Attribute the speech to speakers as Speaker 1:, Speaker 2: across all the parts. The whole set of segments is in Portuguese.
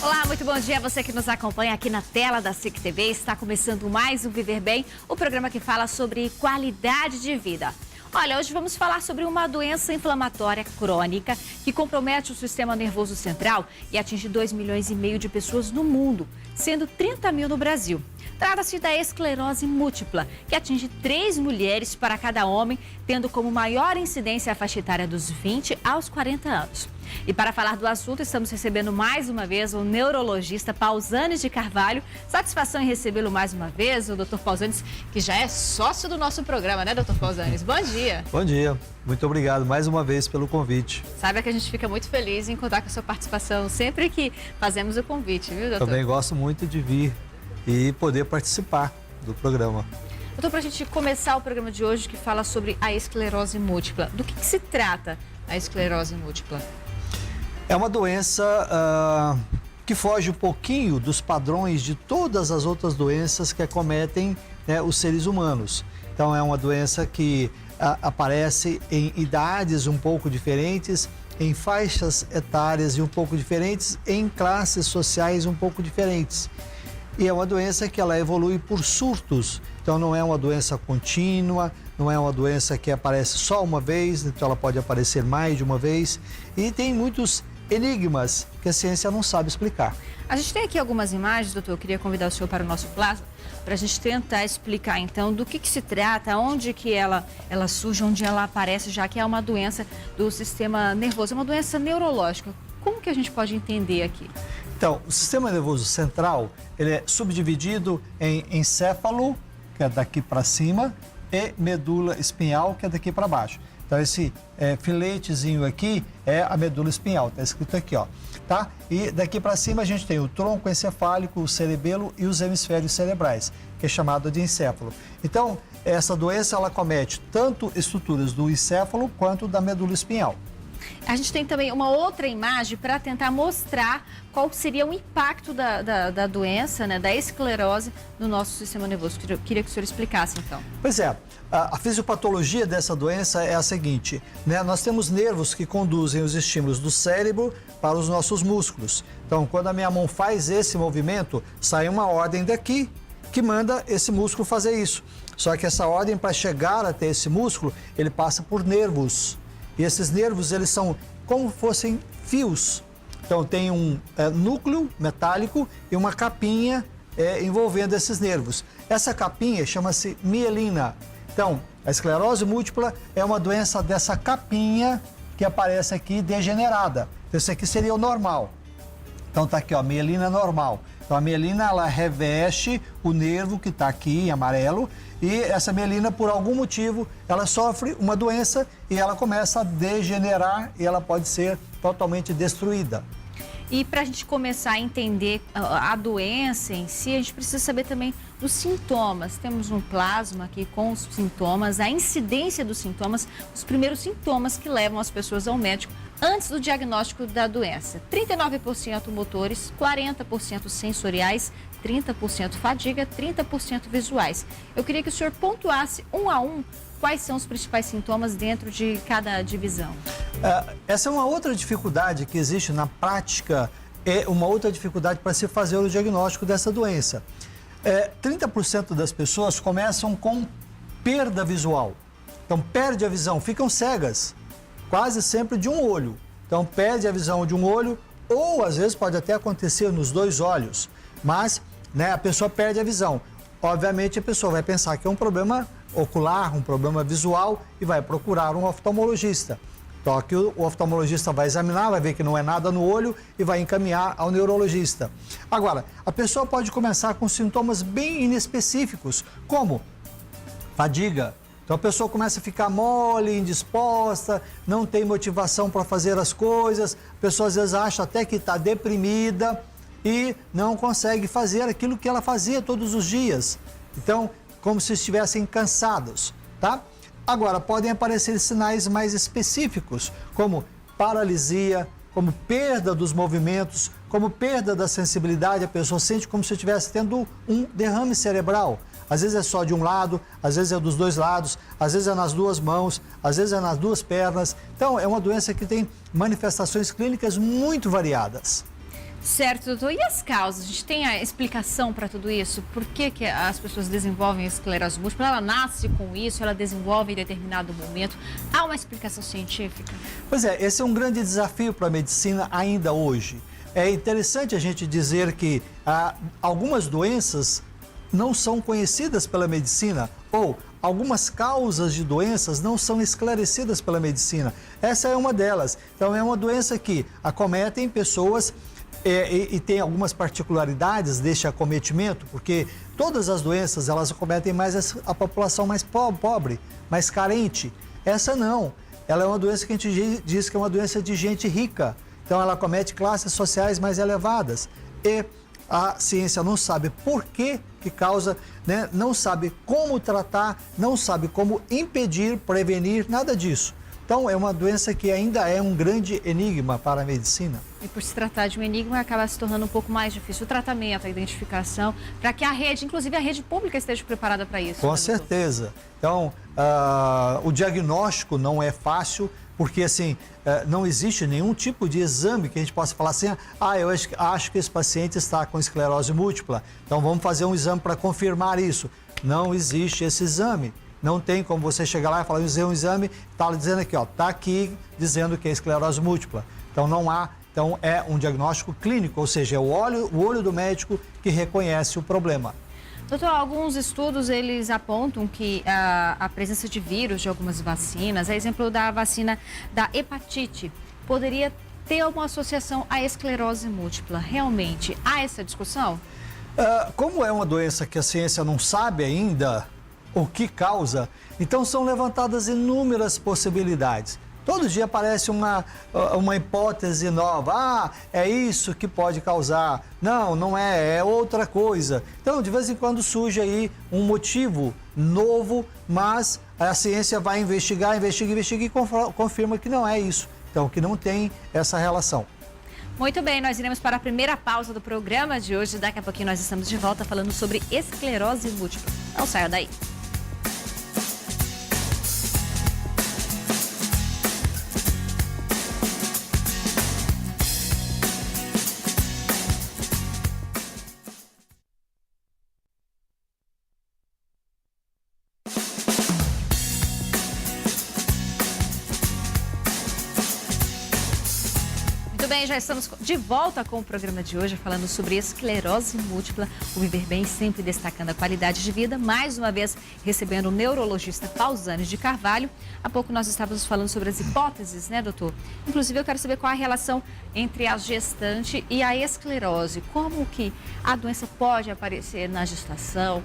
Speaker 1: Olá, muito bom dia a você que nos acompanha aqui na tela da SIC TV. Está começando mais um Viver Bem, o programa que fala sobre qualidade de vida. Olha, hoje vamos falar sobre uma doença inflamatória crônica que compromete o sistema nervoso central e atinge 2,5 milhões de pessoas no mundo, sendo 30 mil no Brasil. Trata-se da esclerose múltipla, que atinge 3 mulheres para cada homem, tendo como maior incidência a faixa etária dos 20 aos 40 anos. E para falar do assunto, estamos recebendo mais uma vez o neurologista Pausanes de Carvalho. Satisfação em recebê-lo mais uma vez, o Dr. Pausanes, que já é sócio do nosso programa, né, Dr. Pausanes? Bom dia.
Speaker 2: Bom dia. Muito obrigado mais uma vez pelo convite.
Speaker 1: Sabe que a gente fica muito feliz em contar com a sua participação sempre que fazemos o convite, viu, doutor?
Speaker 2: Também gosto muito de vir e poder participar do programa.
Speaker 1: Doutor, para a gente começar o programa de hoje, que fala sobre a esclerose múltipla, do que se trata a esclerose múltipla?
Speaker 2: É uma doença que foge um pouquinho dos padrões de todas as outras doenças que acometem, né, os seres humanos. Então, é uma doença que aparece em idades um pouco diferentes, em faixas etárias e um pouco diferentes, em classes sociais um pouco diferentes. E é uma doença que ela evolui por surtos, então não é uma doença contínua, não é uma doença que aparece só uma vez, então ela pode aparecer mais de uma vez. E tem muitos enigmas que a ciência não sabe explicar.
Speaker 1: A gente tem aqui algumas imagens, doutor, eu queria convidar o senhor para o nosso plasma, para a gente tentar explicar então do que se trata, onde que ela surge, onde ela aparece, já que é uma doença do sistema nervoso, é uma doença neurológica. Como que a gente pode entender aqui?
Speaker 2: Então, o sistema nervoso central, ele é subdividido em encéfalo, que é daqui para cima, e medula espinhal, que é daqui para baixo. Então, esse filetezinho aqui é a medula espinhal, está escrito aqui, ó, tá? E daqui para cima a gente tem o tronco encefálico, o cerebelo e os hemisférios cerebrais, que é chamado de encéfalo. Então, essa doença, ela comete tanto estruturas do encéfalo quanto da medula espinhal.
Speaker 1: A gente tem também uma outra imagem para tentar mostrar qual seria o impacto da doença, né, da esclerose no nosso sistema nervoso. Queria que o senhor explicasse, então.
Speaker 2: Pois é, a fisiopatologia dessa doença é a seguinte, né? Nós temos nervos que conduzem os estímulos do cérebro para os nossos músculos. Então, quando a minha mão faz esse movimento, sai uma ordem daqui que manda esse músculo fazer isso. Só que essa ordem, para chegar até esse músculo, ele passa por nervos. E esses nervos, eles são como fossem fios. Então, tem um núcleo metálico e uma capinha envolvendo esses nervos. Essa capinha chama-se mielina. Então, a esclerose múltipla é uma doença dessa capinha que aparece aqui degenerada. Então, isso aqui seria o normal. Então, tá aqui, ó, mielina normal. Então, a mielina, ela reveste o nervo que está aqui em amarelo e essa mielina, por algum motivo, ela sofre uma doença e ela começa a degenerar e ela pode ser totalmente destruída.
Speaker 1: E para a gente começar a entender a doença em si, a gente precisa saber também dos sintomas. Temos um plasma aqui com os sintomas, a incidência dos sintomas, os primeiros sintomas que levam as pessoas ao médico antes do diagnóstico da doença. 39% motores, 40% sensoriais, 30% fadiga, 30% visuais. Eu queria que o senhor pontuasse um a um quais são os principais sintomas dentro de cada divisão.
Speaker 2: Essa é uma outra dificuldade que existe na prática, é uma outra dificuldade para se fazer o diagnóstico dessa doença. 30% das pessoas começam com perda visual. Então, perde a visão, ficam cegas, quase sempre de um olho. Então, perde a visão de um olho, ou às vezes pode até acontecer nos dois olhos, mas, né, a pessoa perde a visão. Obviamente, a pessoa vai pensar que é um problema ocular, um problema visual e vai procurar um oftalmologista. Então, aqui o oftalmologista vai examinar, vai ver que não é nada no olho e vai encaminhar ao neurologista. Agora, a pessoa pode começar com sintomas bem inespecíficos, como fadiga. Então, a pessoa começa a ficar mole, indisposta, não tem motivação para fazer as coisas, a pessoa às vezes acha até que está deprimida e não consegue fazer aquilo que ela fazia todos os dias. Então, como se estivessem cansados, tá? Agora, podem aparecer sinais mais específicos, como paralisia, como perda dos movimentos, como perda da sensibilidade, a pessoa sente como se estivesse tendo um derrame cerebral. Às vezes é só de um lado, às vezes é dos dois lados, às vezes é nas duas mãos, às vezes é nas duas pernas. Então, é uma doença que tem manifestações clínicas muito variadas.
Speaker 1: Certo, doutor. E as causas? A gente tem a explicação para tudo isso? Por que as pessoas desenvolvem a esclerose múltipla? Ela nasce com isso, ela desenvolve em determinado momento. Há uma explicação científica?
Speaker 2: Pois é, esse é um grande desafio para a medicina ainda hoje. É interessante a gente dizer que algumas doenças não são conhecidas pela medicina ou algumas causas de doenças não são esclarecidas pela medicina. Essa é uma delas. Então, é uma doença que acomete pessoas e tem algumas particularidades deste acometimento, porque todas as doenças, elas acometem mais a população mais pobre, mais carente. Essa não. Ela é uma doença que a gente diz que é uma doença de gente rica. Então, ela acomete classes sociais mais elevadas. E a ciência não sabe por que causa, né? Não sabe como tratar, não sabe como impedir, prevenir, nada disso. Então, é uma doença que ainda é um grande enigma para a medicina.
Speaker 1: E por se tratar de um enigma, acaba se tornando um pouco mais difícil o tratamento, a identificação, para que a rede, inclusive a rede pública, esteja preparada para isso.
Speaker 2: Com certeza. Então, o diagnóstico não é fácil, porque assim, não existe nenhum tipo de exame que a gente possa falar assim, eu acho que esse paciente está com esclerose múltipla, então vamos fazer um exame para confirmar isso. Não existe esse exame. Não tem como você chegar lá e falar, fazer um exame, está dizendo aqui, está aqui dizendo que é esclerose múltipla. Então não há, então é um diagnóstico clínico, ou seja, é o olho do médico que reconhece o problema.
Speaker 1: Doutor, alguns estudos eles apontam que a presença de vírus de algumas vacinas, a exemplo da vacina da hepatite, poderia ter uma associação à esclerose múltipla. Realmente, há essa discussão?
Speaker 2: Como é uma doença que a ciência não sabe ainda o que causa, então são levantadas inúmeras possibilidades. Todo dia aparece uma hipótese nova. É isso que pode causar. Não, não é, é outra coisa. Então, de vez em quando surge aí um motivo novo, mas a ciência vai investiga e confirma que não é isso. Então, que não tem essa relação.
Speaker 1: Muito bem, nós iremos para a primeira pausa do programa de hoje. Daqui a pouquinho nós estamos de volta falando sobre esclerose múltipla. Não saia daí. Muito bem, já estamos de volta com o programa de hoje, falando sobre esclerose múltipla. O Viver Bem sempre destacando a qualidade de vida. Mais uma vez, recebendo o neurologista Pausanes de Carvalho. Há pouco nós estávamos falando sobre as hipóteses, né, doutor? Inclusive, eu quero saber qual a relação entre a gestante e a esclerose. Como que a doença pode aparecer na gestação?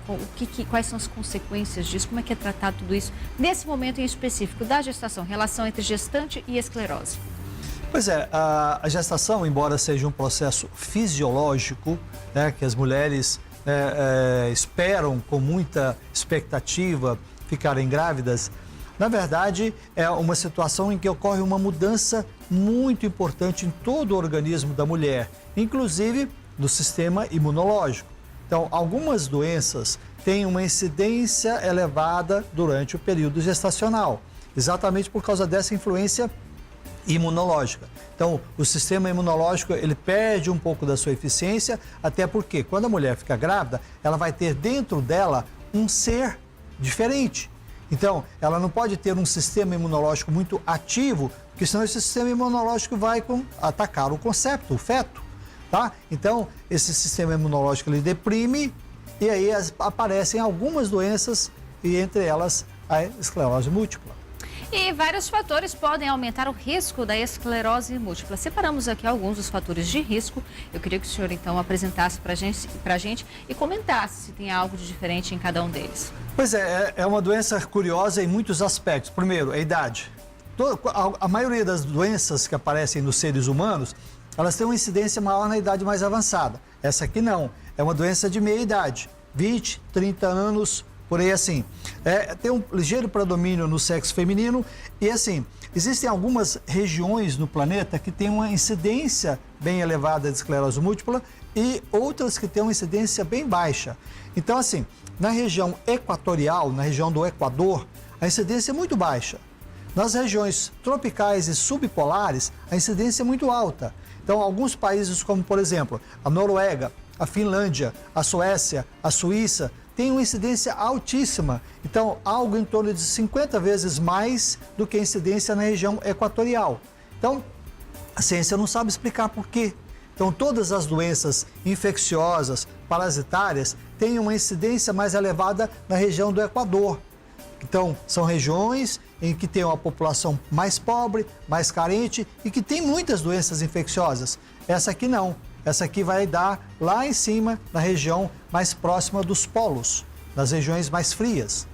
Speaker 1: Quais são as consequências disso? Como é que é tratado tudo isso? Nesse momento em específico da gestação, relação entre gestante e esclerose.
Speaker 2: Pois é, a gestação, embora seja um processo fisiológico, né, que as mulheres esperam com muita expectativa ficarem grávidas, na verdade é uma situação em que ocorre uma mudança muito importante em todo o organismo da mulher, inclusive do sistema imunológico. Então, algumas doenças têm uma incidência elevada durante o período gestacional, exatamente por causa dessa influência imunológica. Então, o sistema imunológico, ele perde um pouco da sua eficiência, até porque quando a mulher fica grávida, ela vai ter dentro dela um ser diferente. Então, ela não pode ter um sistema imunológico muito ativo, porque senão esse sistema imunológico vai atacar o concepto, o feto, tá? Então, esse sistema imunológico, ele deprime e aí aparecem algumas doenças e entre elas a esclerose múltipla.
Speaker 1: E vários fatores podem aumentar o risco da esclerose múltipla. Separamos aqui alguns dos fatores de risco. Eu queria que o senhor, então, apresentasse para a gente e comentasse se tem algo de diferente em cada um deles.
Speaker 2: Pois é uma doença curiosa em muitos aspectos. Primeiro, a idade. A maioria das doenças que aparecem nos seres humanos, elas têm uma incidência maior na idade mais avançada. Essa aqui não. É uma doença de meia idade, 20, 30 anos, por aí assim. Tem um ligeiro predomínio no sexo feminino e assim, existem algumas regiões no planeta que têm uma incidência bem elevada de esclerose múltipla e outras que têm uma incidência bem baixa. Então assim, na região equatorial, na região do Equador, a incidência é muito baixa. Nas regiões tropicais e subpolares, a incidência é muito alta. Então, alguns países como, por exemplo, a Noruega, a Finlândia, a Suécia, a Suíça, têm uma incidência altíssima. Então, algo em torno de 50 vezes mais do que a incidência na região equatorial. Então, a ciência não sabe explicar por quê. Então, todas as doenças infecciosas, parasitárias, têm uma incidência mais elevada na região do Equador. Então, são regiões em que tem uma população mais pobre, mais carente e que tem muitas doenças infecciosas. Essa aqui não. Essa aqui vai dar lá em cima, na região mais próxima dos polos, nas regiões mais frias.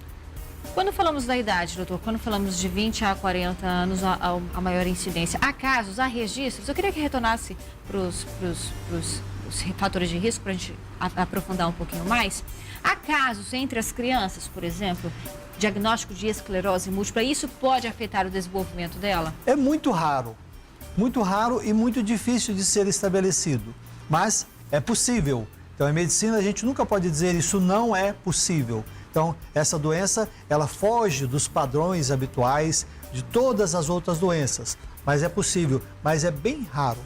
Speaker 1: Quando falamos da idade, doutor, quando falamos de 20 a 40 anos, a maior incidência, há casos, há registros? Eu queria que retornasse para os fatores de risco, para a gente aprofundar um pouquinho mais. Há casos entre as crianças, por exemplo, diagnóstico de esclerose múltipla, isso pode afetar o desenvolvimento dela?
Speaker 2: É muito raro e muito difícil de ser estabelecido, mas é possível. Então, em medicina, a gente nunca pode dizer isso não é possível. Então, essa doença, ela foge dos padrões habituais de todas as outras doenças, mas é possível, mas é bem raro.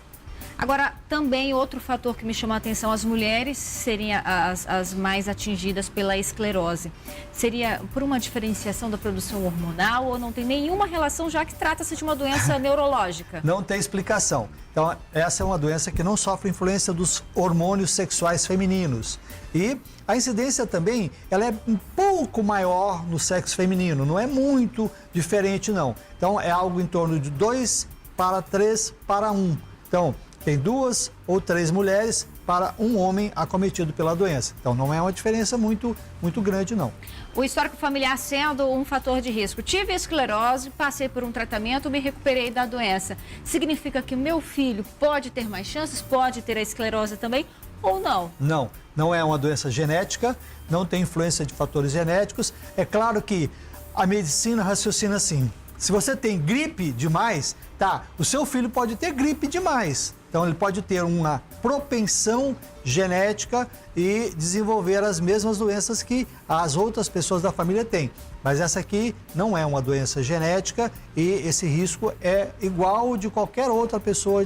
Speaker 1: Agora, também outro fator que me chama a atenção, as mulheres seriam as mais atingidas pela esclerose. Seria por uma diferenciação da produção hormonal ou não tem nenhuma relação, já que trata-se de uma doença neurológica?
Speaker 2: Não tem explicação. Então, essa é uma doença que não sofre influência dos hormônios sexuais femininos. E a incidência também, ela é um pouco maior no sexo feminino, não é muito diferente não. Então, é algo em torno de 2 para 3 para 1. Então, tem 2 ou 3 mulheres para um homem acometido pela doença. Então, não é uma diferença muito grande, não.
Speaker 1: O histórico familiar sendo um fator de risco. Tive esclerose, passei por um tratamento, me recuperei da doença. Significa que meu filho pode ter mais chances, pode ter a esclerose também ou não?
Speaker 2: Não, não é uma doença genética, não tem influência de fatores genéticos. É claro que a medicina raciocina assim. Se você tem gripe demais, tá, o seu filho pode ter gripe demais. Então, ele pode ter uma propensão genética e desenvolver as mesmas doenças que as outras pessoas da família têm. Mas essa aqui não é uma doença genética e esse risco é igual de qualquer outra pessoa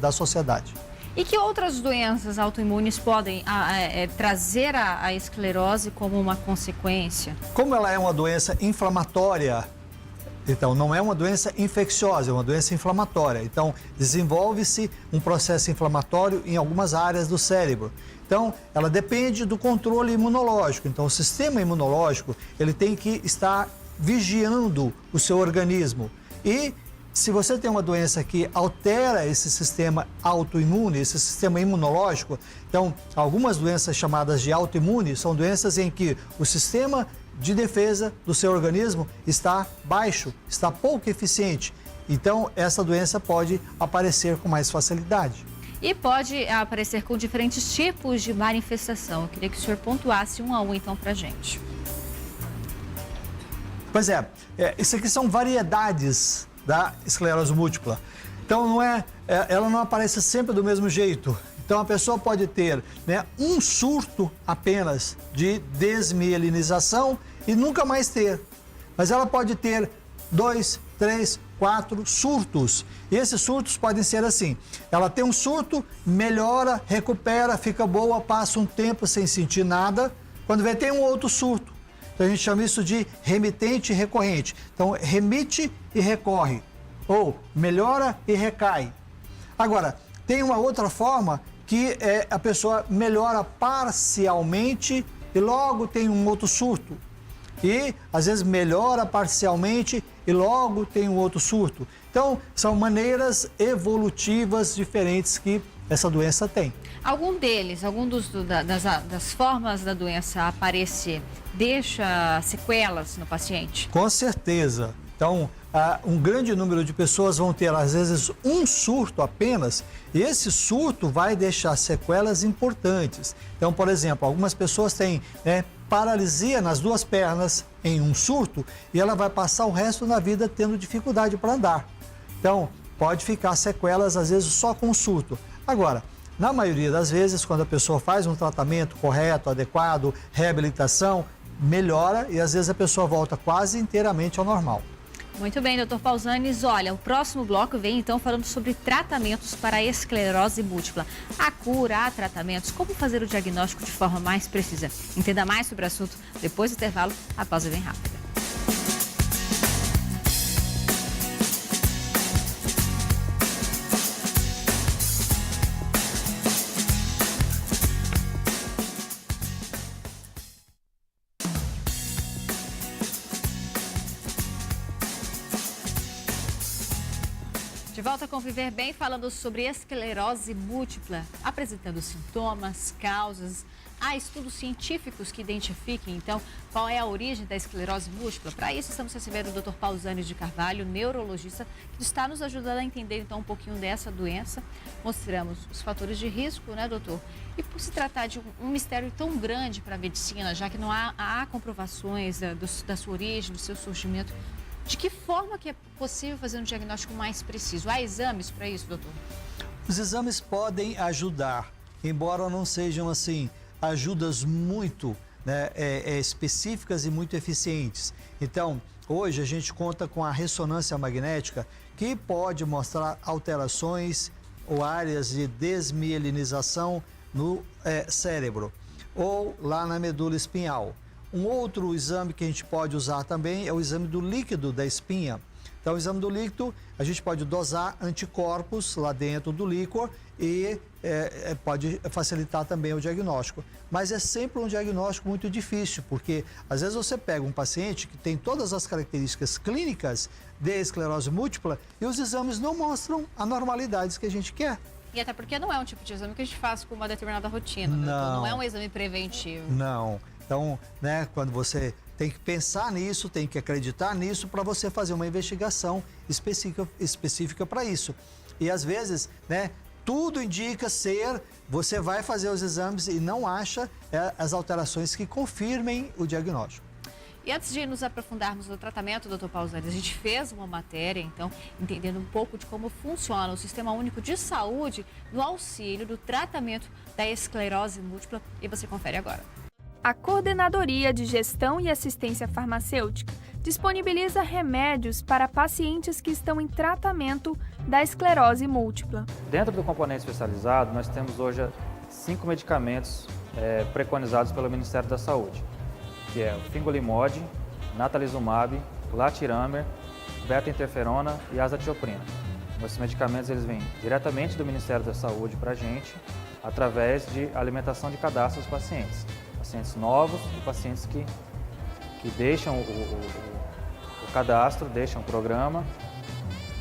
Speaker 2: da sociedade.
Speaker 1: E que outras doenças autoimunes podem trazer a esclerose como uma consequência?
Speaker 2: Como ela é uma doença inflamatória, então, não é uma doença infecciosa, é uma doença inflamatória. Então, desenvolve-se um processo inflamatório em algumas áreas do cérebro. Então, ela depende do controle imunológico. Então, o sistema imunológico, ele tem que estar vigiando o seu organismo. E se você tem uma doença que altera esse sistema autoimune, esse sistema imunológico, então, algumas doenças chamadas de autoimune são doenças em que o sistema de defesa do seu organismo está baixo, está pouco eficiente. Então, essa doença pode aparecer com mais facilidade.
Speaker 1: E pode aparecer com diferentes tipos de manifestação. Eu queria que o senhor pontuasse um a um, então, pra gente.
Speaker 2: Pois é, isso aqui são variedades da esclerose múltipla. Então, ela não aparece sempre do mesmo jeito. Então, a pessoa pode ter um surto apenas de desmielinização e nunca mais ter. Mas ela pode ter 2, 3, 4 surtos. E esses surtos podem ser assim. Ela tem um surto, melhora, recupera, fica boa, passa um tempo sem sentir nada. Quando vê, tem um outro surto. Então, a gente chama isso de remitente e recorrente. Então, remite e recorre. Ou melhora e recai. Agora, tem uma outra forma que a pessoa melhora parcialmente e logo tem um outro surto. E, às vezes, melhora parcialmente e logo tem um outro surto. Então, são maneiras evolutivas diferentes que essa doença tem.
Speaker 1: Algum das formas da doença aparecer, deixa sequelas no paciente?
Speaker 2: Com certeza. Então, um grande número de pessoas vão ter, às vezes, um surto apenas, e esse surto vai deixar sequelas importantes. Então, por exemplo, algumas pessoas têm paralisia nas 2 pernas em um surto, e ela vai passar o resto da vida tendo dificuldade para andar. Então, pode ficar sequelas, às vezes, só com o surto. Agora, na maioria das vezes, quando a pessoa faz um tratamento correto, adequado, reabilitação, melhora e, às vezes, a pessoa volta quase inteiramente ao normal.
Speaker 1: Muito bem, doutor Pausanes. Olha, o próximo bloco vem então falando sobre tratamentos para a esclerose múltipla. A cura, há tratamentos, como fazer o diagnóstico de forma mais precisa. Entenda mais sobre o assunto depois do intervalo, a pausa é bem rápida. De volta com Viver Bem, falando sobre esclerose múltipla, apresentando sintomas, causas. Há estudos científicos que identifiquem, então, qual é a origem da esclerose múltipla. Para isso, estamos recebendo o Dr. Pausanes de Carvalho, neurologista, que está nos ajudando a entender, então, um pouquinho dessa doença. Mostramos os fatores de risco, né, doutor? E por se tratar de um mistério tão grande para a medicina, já que não há comprovações da sua origem, do seu surgimento, de que forma que é possível fazer um diagnóstico mais preciso? Há exames para isso, doutor?
Speaker 2: Os exames podem ajudar, embora não sejam, assim, ajudas muito específicas e muito eficientes. Então, hoje a gente conta com a ressonância magnética, que pode mostrar alterações ou áreas de desmielinização no cérebro ou lá na medula espinhal. Um outro exame que a gente pode usar também é o exame do líquido da espinha. Então, o exame do líquido, a gente pode dosar anticorpos lá dentro do líquor e pode facilitar também o diagnóstico. Mas é sempre um diagnóstico muito difícil, porque às vezes você pega um paciente que tem todas as características clínicas de esclerose múltipla e os exames não mostram anormalidades que a gente quer.
Speaker 1: E até porque não é um tipo de exame que a gente faz com uma determinada rotina, né? Então, não é um exame preventivo.
Speaker 2: Não. Então, quando você tem que pensar nisso, tem que acreditar nisso para você fazer uma investigação específica para isso. E às vezes, tudo indica você vai fazer os exames e não acha as alterações que confirmem o diagnóstico.
Speaker 1: E antes de nos aprofundarmos no tratamento, doutor Pausanes, a gente fez uma matéria, então, entendendo um pouco de como funciona o Sistema Único de Saúde no auxílio do tratamento da esclerose múltipla, e você confere agora.
Speaker 3: A Coordenadoria de Gestão e Assistência Farmacêutica disponibiliza remédios para pacientes que estão em tratamento da esclerose múltipla.
Speaker 4: Dentro do componente especializado, nós temos hoje 5 medicamentos preconizados pelo Ministério da Saúde, que é o fingolimod, natalizumab, latiramber, beta-interferona e azatioprina. Esses medicamentos eles vêm diretamente do Ministério da Saúde para a gente, através de alimentação de cadastro dos pacientes. Pacientes novos e pacientes que deixam o cadastro, deixam o programa.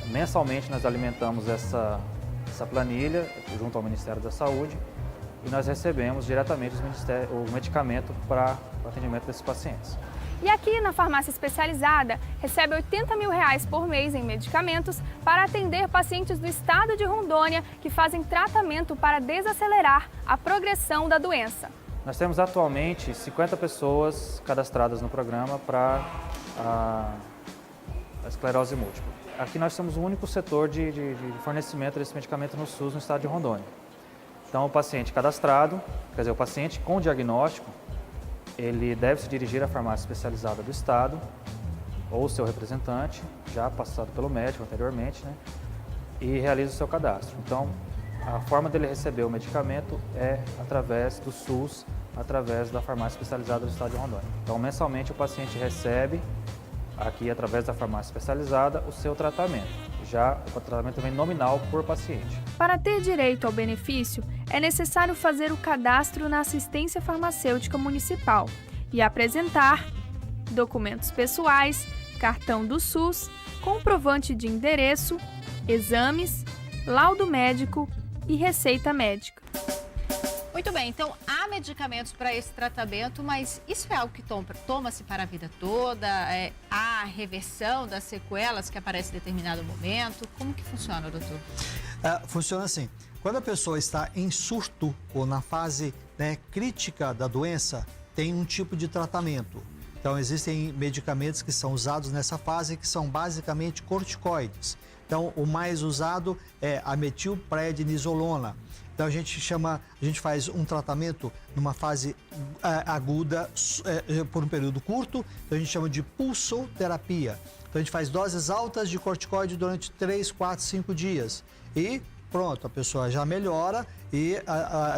Speaker 4: Mensalmente nós alimentamos essa planilha junto ao Ministério da Saúde e nós recebemos diretamente o medicamento para o atendimento desses pacientes.
Speaker 3: E aqui na farmácia especializada recebe R$80 mil por mês em medicamentos para atender pacientes do estado de Rondônia que fazem tratamento para desacelerar a progressão da doença.
Speaker 4: Nós temos atualmente 50 pessoas cadastradas no programa para a esclerose múltipla. Aqui nós somos o único setor de fornecimento desse medicamento no SUS no estado de Rondônia. Então, o paciente cadastrado, quer dizer, o paciente com diagnóstico, ele deve se dirigir à farmácia especializada do estado ou seu representante, já passado pelo médico anteriormente, e realiza o seu cadastro. Então, a forma dele receber o medicamento é através do SUS, através da farmácia especializada do estado de Rondônia. Então, mensalmente, o paciente recebe, aqui através da farmácia especializada, o seu tratamento. Já o tratamento vem nominal por paciente.
Speaker 3: Para ter direito ao benefício, é necessário fazer o cadastro na assistência farmacêutica municipal e apresentar documentos pessoais, cartão do SUS, comprovante de endereço, exames, laudo médico e receita médica.
Speaker 1: Muito bem, então há medicamentos para esse tratamento, mas isso é algo que toma-se para a vida toda? Há reversão das sequelas que aparecem em determinado momento? Como que funciona, doutor?
Speaker 2: Funciona assim, quando a pessoa está em surto ou na fase crítica da doença, tem um tipo de tratamento. Então existem medicamentos que são usados nessa fase que são basicamente corticoides. Então o mais usado é a metilprednisolona. Então a gente faz um tratamento numa fase aguda por um período curto, então a gente chama de pulsoterapia. Então, a gente faz doses altas de corticoide durante 3, 4, 5 dias. E pronto, a pessoa já melhora e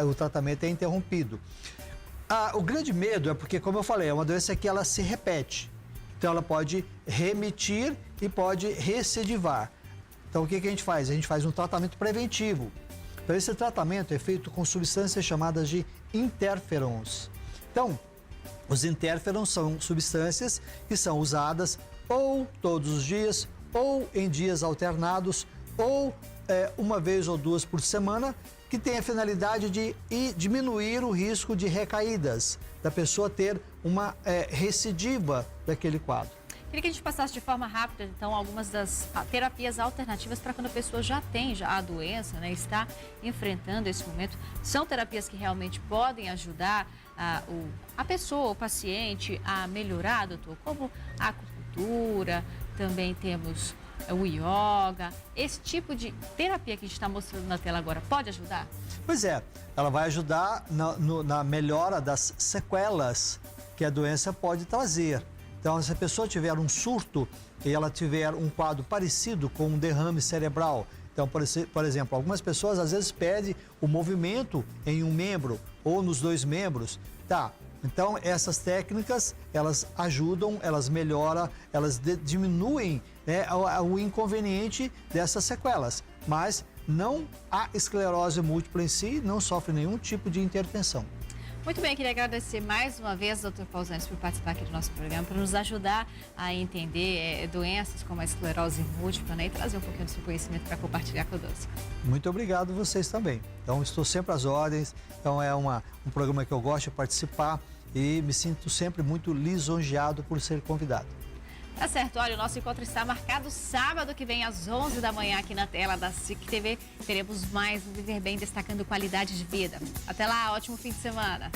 Speaker 2: o tratamento é interrompido. O grande medo é porque, como eu falei, é uma doença que ela se repete. Então, ela pode remitir e pode recidivar. Então, o que a gente faz? A gente faz um tratamento preventivo. Então, esse tratamento é feito com substâncias chamadas de interferons. Então, os interferons são substâncias que são usadas ou todos os dias, ou em dias alternados, ou uma vez ou duas por semana, que tem a finalidade de diminuir o risco de recaídas, da pessoa ter uma recidiva daquele quadro.
Speaker 1: Queria que a gente passasse de forma rápida, então, algumas das terapias alternativas para quando a pessoa já tem a doença, né, está enfrentando esse momento. São terapias que realmente podem ajudar a pessoa, o paciente, a melhorar, doutor? Como a acupuntura, também temos o yoga. Esse tipo de terapia que a gente está mostrando na tela agora pode ajudar?
Speaker 2: Pois é, ela vai ajudar na melhora das sequelas que a doença pode trazer. Então, se a pessoa tiver um surto e ela tiver um quadro parecido com um derrame cerebral, então, por exemplo, algumas pessoas às vezes perdem o movimento em um membro ou nos dois membros, tá? Então, essas técnicas, elas ajudam, elas melhoram, elas diminuem, né, o inconveniente dessas sequelas, mas não a esclerose múltipla em si não sofre nenhum tipo de intervenção.
Speaker 1: Muito bem, queria agradecer mais uma vez, doutor Pausanias, por participar aqui do nosso programa, para nos ajudar a entender doenças como a esclerose múltipla, né, e trazer um pouquinho do seu conhecimento para compartilhar conosco.
Speaker 2: Muito obrigado vocês também. Então, estou sempre às ordens, então é um programa que eu gosto de participar e me sinto sempre muito lisonjeado por ser convidado.
Speaker 1: Tá certo, olha, o nosso encontro está marcado sábado que vem às 11 da manhã aqui na tela da SIC TV. Teremos mais um Viver Bem destacando qualidade de vida. Até lá, ótimo fim de semana.